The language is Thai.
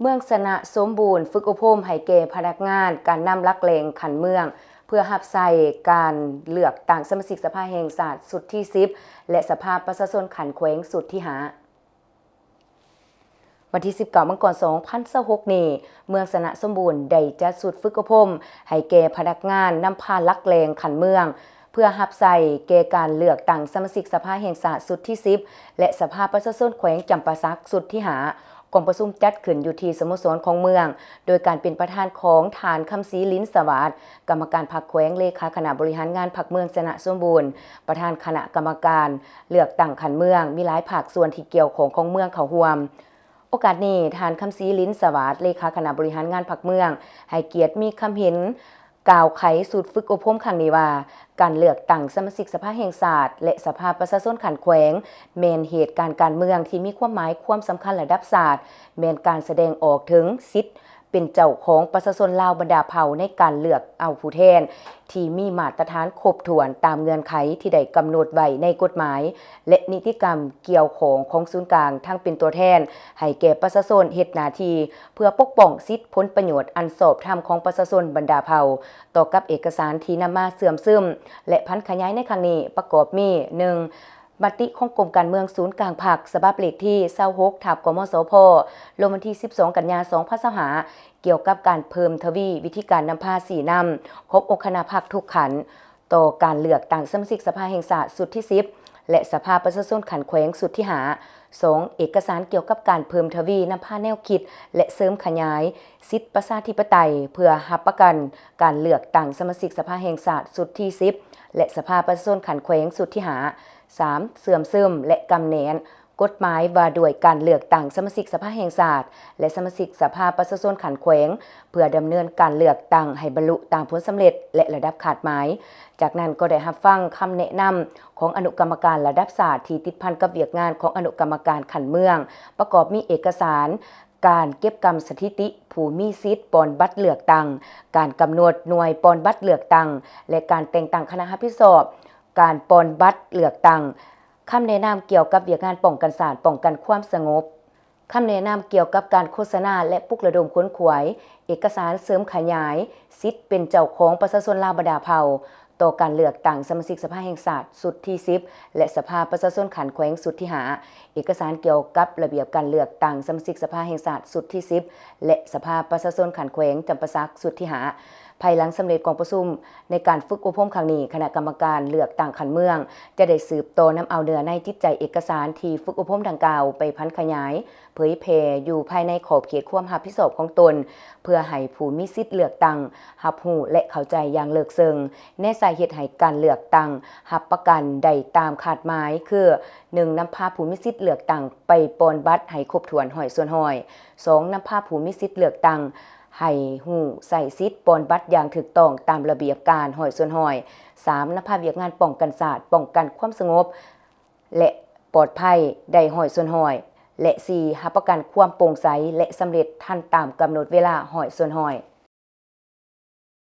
เมืองสนะสมบูรณ์ฝึกอบรมให้แก่พนักงานการนำลักเลงขันเมืองเพื่อรับใช้การเลือกตั้งสมาชิกสภาแห่งชาติสุดที่10และสภาประชาชนขันแขวงสุดที่5วันที่19 มกราคม 2026 นี้เมืองสนะสมบูรณ์ได้จัดสุดฝึกอบรมให้แก่พนักงานนำพาลักเลงขันเมืองเพื่อรับใช้แก่การเลือกตั้งสมาชิกสภาแห่งชาติสุดที่10และสภาประชาชนแขวงจำปาสักสุดที่5กองประชุมจัดขึ้นอยู่ที่สโมสรของเมืองโดยการเป็นประธานของฐานคำศรีลิ้นสวัสดิ์กรรมการพรรคแขวงเลขาคณะบริหารงานพรรคเมืองสนะสมบูรณ์ประธานคณะกรรมการเลือกตั้งขันเมืองมีหลายภาคส่วนที่เกี่ยวข้องของเมืองเข้าร่วมโอกาสนี้ฐานคำศรีลิ้นสวัสดิ์เลขาคณะบริหารงานพรรคเมืองให้เกียรติมีคำเห็นกล่าวไขสูตรฝึกอบรมครั้งนี้ว่าการเลือกตั้งสมาชิกสภาแห่งชาติและสภาประชาชนขันแขวงแม่นเหตุการเมืองที่มีความหมายความสำคัญระดับชาติแม่นการแสดงออกถึงสิทธิ์เป็นเจ้าของประชาชนลาวบรรดาเผ่าในการเลือกเอาผู้แทนที่มีมาตรฐานครบถ้วนตามเงื่อนไขที่ได้กำหนดไว้ในกฎหมายและนิติกรรมเกี่ยวของศูนย์กลางทั้งเป็นตัวแทนให้แก่ประชาชนเฮ็ดหน้าที่เพื่อปกป้องสิทธิผลประโยชน์อันชอบธรรมของประชาชนบรรดาเผ่าต่อกับเอกสารที่นำมาเสื่อมซึมและพันขยายในครั้งนี้ประกอบมี 1. มติของกรมการเมืองศูนย์กลางภาคฉบับเลขที่26/กมสพลงวันที่12 กันยายน 2025เกี่ยวกับการเพิ่มทวีวิธีการนำพาสีนำครบองคณะพรรคทุกขันต่อการเลือกตั้งสมาชิกสภาแห่งชาติสุดที่10และสภาประชาชนขันแขวงสุดที่2 เอกสารเกี่ยวกับการเพิ่มทวีนำพาแนวคิดและเสริมขยายสิทธิประชาธิปไตยเพื่อรับประกันการเลือกตั้งสมาชิกสภาแห่งชาติสุดที่10และสภาประชาชนขันแขวงสุดที่3 เสื่อมซึมและกำเนิดกฎหมายว่าด้วยการเลือกตั้งสมาชิกสภาแห่งชาติและสมาชิกสภาประชาชนขันแขวงเพื่อดำเนินการเลือกตั้งให้บรรลุตามผลสำเร็จและระดับขาดหมายจากนั้นก็ได้รับฟังคำแนะนำของอนุกรรมการระดับชาติที่ติดพันกับเวียกงานของอนุกรรมการขันเมืองประกอบมีเอกสารการเก็บกำสถิติผู้มีสิทธิ์ปอนบัตรเลือกตั้งการกำหนดหน่วยปอนบัตรเลือกตั้งและการแต่งตั้งคณะรับผิดชอบการปอนบัตรเลือกตั้งคำแนะนำเกี่ยวกับเวียกงานป้องกันศาสตร์ป้องกันความสงบคำแนะนำเกี่ยวกับการโฆษณาและปลุกระดมค้นขวายเอกสารเสริมขยายสิทธิ์เป็นเจ้าของประชาชนลาวบรรดาเผ่าต่อการเลือกตั้งสมาชิกสภาแห่งชาติสุดที่10และสภาประชาชนขันแขวงสุดที่5เอกสารเกี่ยวกับระเบียบการเลือกตั้งสมาชิกสภาแห่งชาติสุดที่10และสภาประชาชนขันแขวงจำปาสักสุดที่5ภายหลังสำเร็จกองประชุมในการฝึกอบรมครั้งนี้คณะกรรมการเลือกตั้งขันเมืองจะได้สืบต่อนำเอาเนื้อในจิตใจเอกสารที่ฝึกอบรมดังกล่าวไปพันขยายเผยแพร่อยู่ภายในขอบเขตความรับผิดชอบของตนเพื่อให้ผู้มีสิทธิ์เลือกตั้งรับรู้และเข้าใจอย่างลึกซึ้งในสาเหตุให้การเลือกตั้งรับประกันได้ตามคาดหมายคือ 1. นำพาผู้มีสิทธิ์เลือกตั้งไปปอนบัตรให้ครบถ้วนร้อยส่วนร้อย 2. นำพาผู้มีสิทธิ์เลือกตั้งให้หูใส่สิทธิ์ปอนบัตรอย่างถูกต้องตามระเบียบการร้อยส่วนร้อย 3. นำพาเวียกงานป้องกันศาสตร์ป้องกันความสงบและปลอดภัยได้ร้อยส่วนร้อยและ 4. รับประกันความโปร่งใสและสำเร็จทันตามกำหนดเวลาร้อยส่วนร้อย